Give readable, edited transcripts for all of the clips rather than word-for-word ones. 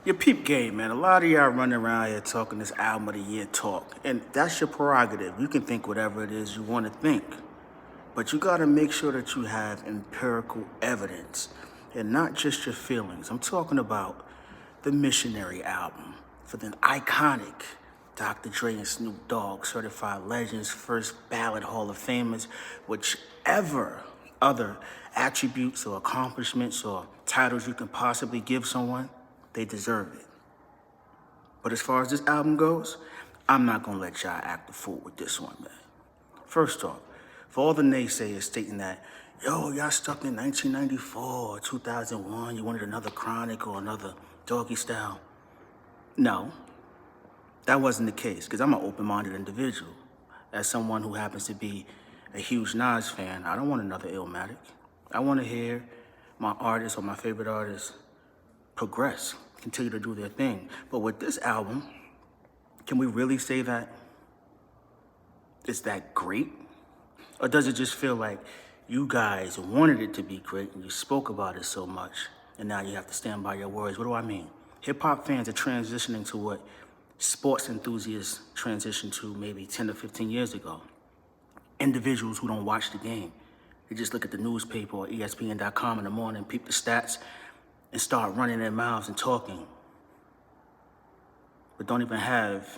Your peep game, man. A lot of y'all running around here talking this album of the year talk. And that's your prerogative. You can think whatever it is you want to think. But you gotta make sure that you have empirical evidence and not just your feelings. I'm talking about the Missionary album for the iconic Dr. Dre and Snoop Dogg, certified legends, first ballot Hall of Famers, whichever other attributes or accomplishments or titles you can possibly give someone, they deserve it. But as far as this album goes, I'm not gonna let y'all act the fool with this one, man. First off, for all the naysayers stating that, yo, y'all stuck in 1994 or 2001, you wanted another Chronic or another Doggy Style. No, that wasn't the case, because I'm an open-minded individual. As someone who happens to be a huge Nas fan, I don't want another Illmatic. I want to hear my artists or my favorite artists progress, continue to do their thing. But with this album, can we really say that it's that great? Or does it just feel like you guys wanted it to be great and you spoke about it so much and now you have to stand by your words? What do I mean? Hip-hop fans are transitioning to what sports enthusiasts transitioned to maybe 10 to 15 years ago. Individuals who don't watch the game. They just look at the newspaper or ESPN.com in the morning, peep the stats, and start running their mouths and talking, but don't even have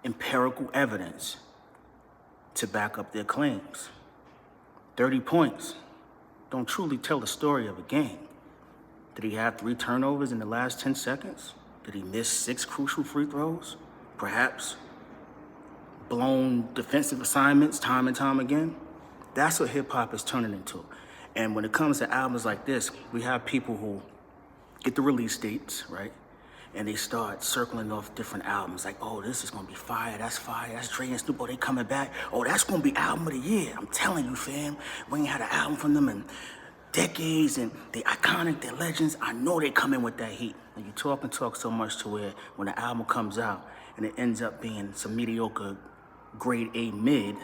empirical evidence to back up their claims. 30 points don't truly tell the story of a game. Did he have 3 turnovers in the last 10 seconds? Did he miss 6 crucial free throws? Perhaps blown defensive assignments time and time again? That's what hip hop is turning into. And when it comes to albums like this, we have people who get the release dates, right? And they start circling off different albums like, oh, this is gonna be fire, that's Dre and Snoop, oh, they coming back. Oh, that's gonna be album of the year. I'm telling you, fam, we ain't had an album from them in decades, and they iconic, they're legends. I know they come in with that heat. And you talk and talk so much to where when the album comes out and it ends up being some mediocre grade A mid,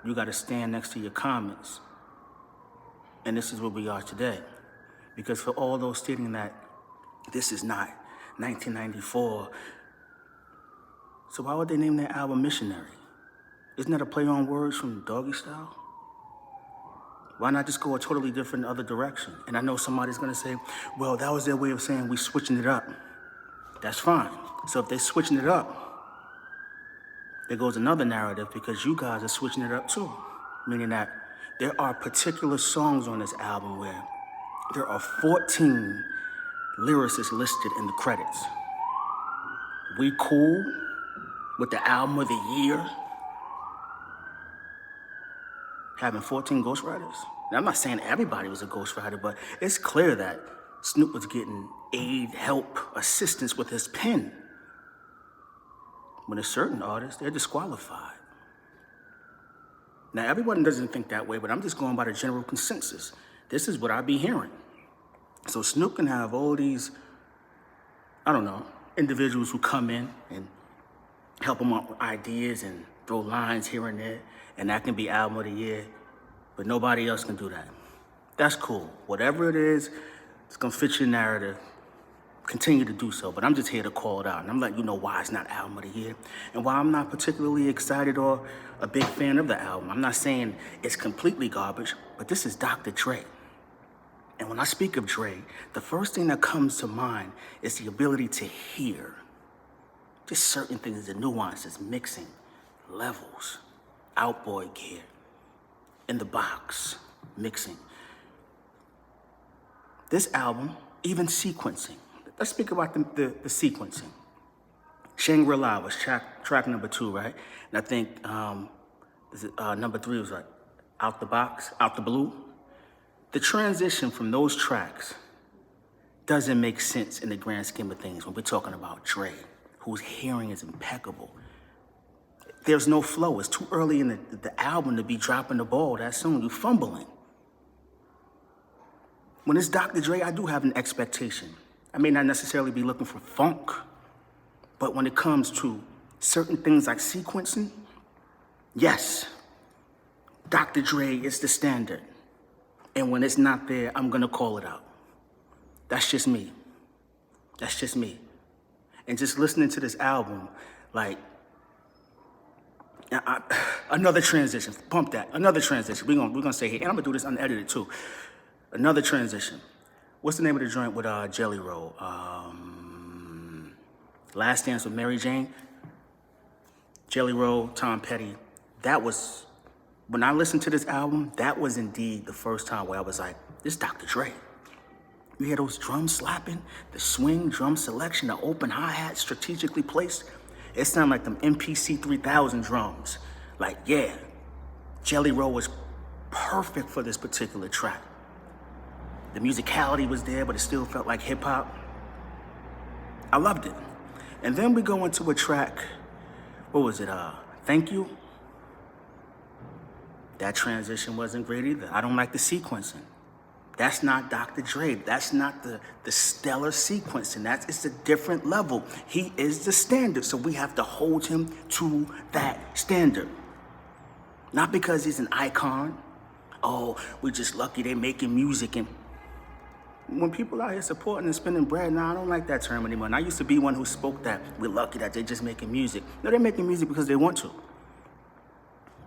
you gotta stand next to your comments. And this is where we are today. Because for all those stating that this is not 1994, so why would they name their album Missionary? Isn't that a play on words from Doggy Style? Why not just go a totally different other direction? And I know somebody's gonna say, well, that was their way of saying we switching it up. That's fine. So if they're switching it up, there goes another narrative because you guys are switching it up too. Meaning that there are particular songs on this album where there are 14 lyricists listed in the credits. We cool with the album of the year having 14 ghostwriters? Now, I'm not saying everybody was a ghostwriter, but it's clear that Snoop was getting aid, help, assistance with his pen. When a certain artists, they're disqualified. Now, everyone doesn't think that way, but I'm just going by the general consensus. This is what I be hearing. So Snoop can have all these, I don't know, individuals who come in and help him out with ideas and throw lines here and there, and that can be album of the year, but nobody else can do that. That's cool. Whatever it is, it's gonna fit your narrative. Continue to do so, but I'm just here to call it out, and I'm letting you know why it's not album of the year, and why I'm not particularly excited or a big fan of the album. I'm not saying it's completely garbage, but this is Dr. Dre. And when I speak of Dre, the first thing that comes to mind is the ability to hear. Just certain things, the nuances, mixing, levels, outboard gear, in the box, mixing. This album, even sequencing. Let's speak about the sequencing. Shangri-La was track number 2, right? And I think number 3 was like Out the Box, Out the Blue. The transition from those tracks doesn't make sense in the grand scheme of things when we're talking about Dre, whose hearing is impeccable. There's no flow. It's too early in the album to be dropping the ball that soon. You're fumbling. When it's Dr. Dre, I do have an expectation. I may not necessarily be looking for funk, but when it comes to certain things like sequencing, yes, Dr. Dre is the standard. And when it's not there, I'm gonna call it out. That's just me. That's just me. And just listening to this album, like, another transition. Pump that. Another transition. We're gonna say here, and I'm gonna do this unedited too. Another transition. What's the name of the joint with Jelly Roll? Last Dance with Mary Jane. Jelly Roll, Tom Petty. That was, when I listened to this album, that was indeed the first time where I was like, this is Dr. Dre. You hear those drums slapping, the swing drum selection, the open hi-hat strategically placed. It sounded like them MPC 3000 drums. Like, yeah, Jelly Roll was perfect for this particular track. The musicality was there, but it still felt like hip hop. I loved it. And then we go into a track, what was it, Thank You? That transition wasn't great either. I don't like the sequencing. That's not Dr. Dre. That's not the stellar sequencing. It's a different level. He is the standard, so we have to hold him to that standard. Not because he's an icon. Oh, we're just lucky they making music. And when people out here supporting and spending bread, nah, I don't like that term anymore. And I used to be one who spoke that we're lucky that they're just making music. No, they're making music because they want to.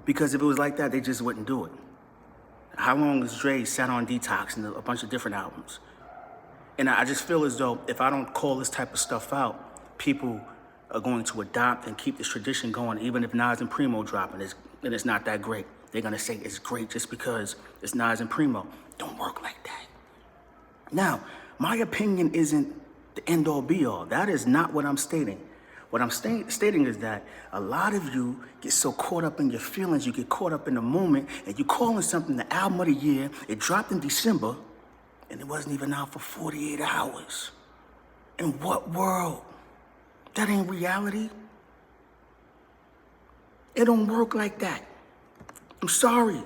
Because if it was like that, they just wouldn't do it. How long has Dre sat on Detox and a bunch of different albums? And I just feel as though if I don't call this type of stuff out, people are going to adopt and keep this tradition going, even if Nas and Primo drop and it's not that great. They're gonna say it's great just because it's Nas and Primo. Don't work like that. Now, my opinion isn't the end-all be-all. That is not what I'm stating. What I'm stating is that a lot of you get so caught up in your feelings, you get caught up in the moment, and you calling something the album of the year. It dropped in December, and it wasn't even out for 48 hours. In what world? That ain't reality. It don't work like that. I'm sorry.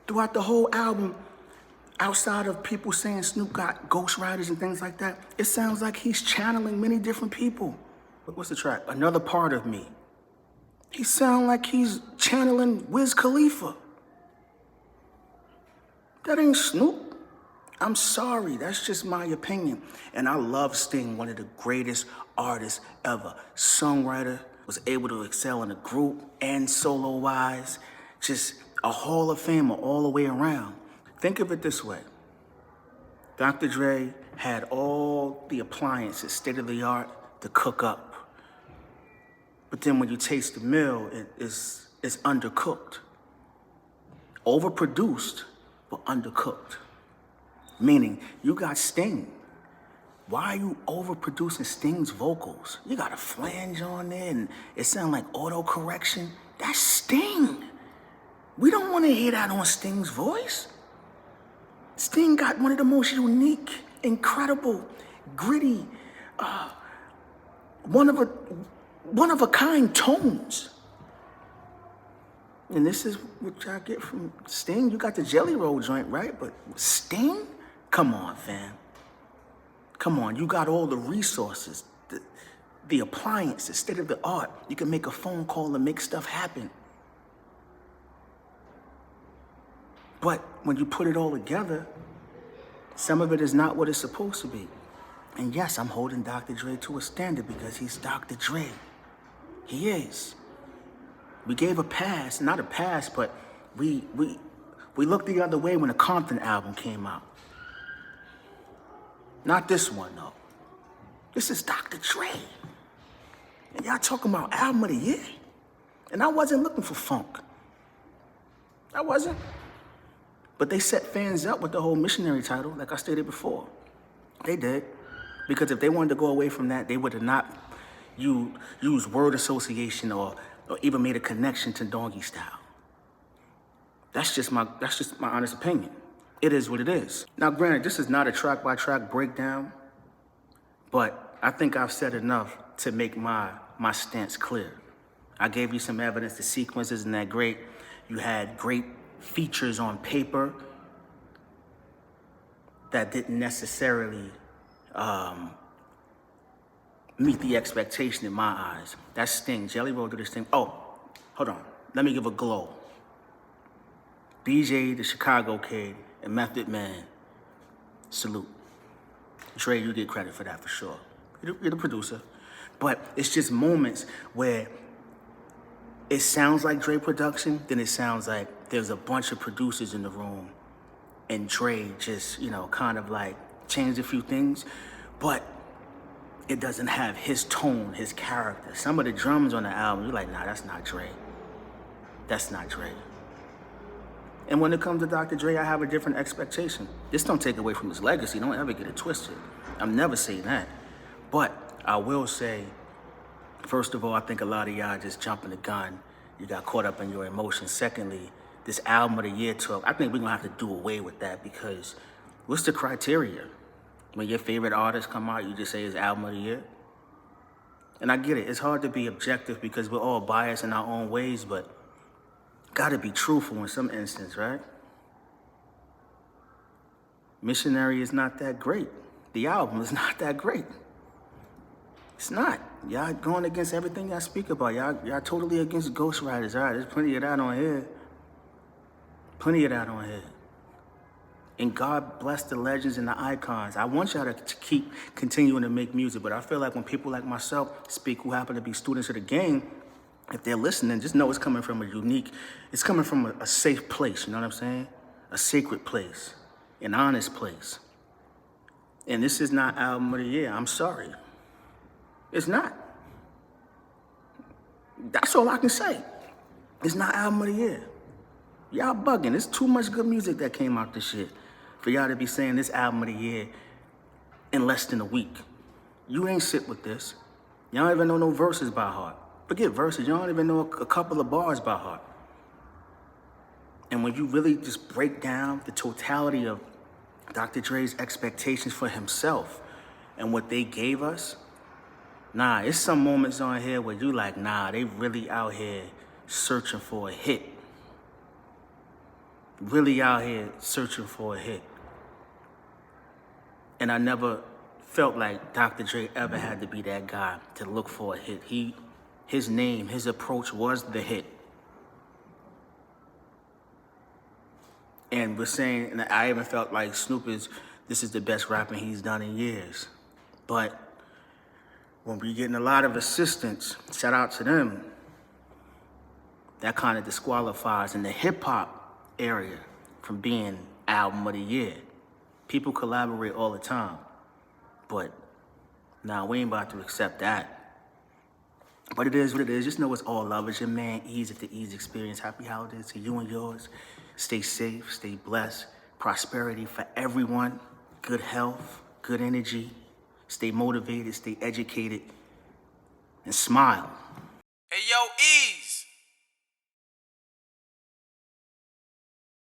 Throughout the whole album, outside of people saying Snoop got ghostwriters and things like that, it sounds like he's channeling many different people. What's the track? Another Part of Me. He sounds like he's channeling Wiz Khalifa. That ain't Snoop. I'm sorry, that's just my opinion. And I love Sting, one of the greatest artists ever. Songwriter, was able to excel in a group and solo-wise. Just a Hall of Famer all the way around. Think of it this way. Dr. Dre had all the appliances, state-of-the-art, to cook up. But then when you taste the meal, it's undercooked. Overproduced, but undercooked. Meaning, you got Sting. Why are you overproducing Sting's vocals? You got a flange on there, and it sounds like auto-correction. That's Sting. We don't want to hear that on Sting's voice. Sting got one of the most unique, incredible, gritty, one of a kind tones. And this is what y'all get from Sting. You got the Jelly Roll joint, right? But Sting? Come on, fam. Come on, you got all the resources, the appliances, state of the art. You can make a phone call and make stuff happen. But when you put it all together, some of it is not what it's supposed to be. And yes, I'm holding Dr. Dre to a standard because he's Dr. Dre. He is. We gave a pass, not a pass, but we looked the other way when the Compton album came out. Not this one, though. This is Dr. Dre. And y'all talking about album of the year. And I wasn't looking for funk. I wasn't. But they set fans up with the whole Missionary title, like I stated before. They did. Because if they wanted to go away from that, they would have not used word association or even made a connection to Doggy Style. That's just my honest opinion. It is what it is. Now, granted, this is not a track-by-track breakdown, but I think I've said enough to make my stance clear. I gave you some evidence. The sequence isn't that great. You had great features on paper that didn't necessarily meet the expectation in my eyes. That's Sting. Jelly Roll did this thing. Oh, hold on. Let me give a glow. BJ, the Chicago Kid, and Method Man, salute. Dre, you get credit for that for sure. You're the producer. But it's just moments where it sounds like Dre production, then it sounds like there's a bunch of producers in the room and Dre just, kind of like changed a few things, but it doesn't have his tone, his character. Some of the drums on the album, you're like, nah, that's not Dre. That's not Dre. And when it comes to Dr. Dre, I have a different expectation. This don't take away from his legacy. Don't ever get it twisted. I'm never saying that. But I will say, first of all, I think a lot of y'all just jumping the gun. You got caught up in your emotions. Secondly, this album of the year talk, I think we're gonna have to do away with that, because what's the criteria? When your favorite artist come out, you just say it's album of the year? And I get it, it's hard to be objective because we're all biased in our own ways, but gotta be truthful in some instance, right? Missionary is not that great. The album is not that great. It's not. Y'all going against everything y'all speak about. Y'all totally against ghostwriters. All right, there's plenty of that on here. Plenty of that on here. And God bless the legends and the icons. I want y'all to keep continuing to make music, but I feel like when people like myself speak who happen to be students of the game, if they're listening, just know it's coming from it's coming from a safe place, you know what I'm saying? A sacred place, an honest place. And this is not album of the year, I'm sorry. It's not. That's all I can say. It's not album of the year. Y'all bugging. There's too much good music that came out this year for y'all to be saying this album of the year in less than a week. You ain't sit with this. Y'all don't even know no verses by heart. Forget verses. Y'all don't even know a couple of bars by heart. And when you really just break down the totality of Dr. Dre's expectations for himself and what they gave us, nah, it's some moments on here where you like, nah, they really out here searching for a hit. Really out here searching for a hit. And I never felt like Dr. Dre ever had to be that guy to look for a hit. His name, his approach was the hit. And we're saying, and I even felt like this is the best rapping he's done in years. But when we're getting a lot of assistance, shout out to them, that kind of disqualifies in the hip hop area from being album of the year. People collaborate all the time, but nah, we ain't about to accept that. But it is what it is. Just know it's all love. It's your man Eeze at TheEezeExperience. Happy holidays to you and yours. Stay safe, stay blessed. Prosperity for everyone. Good health, good energy. Stay motivated, stay educated, and smile. Hey, yo, Eeze.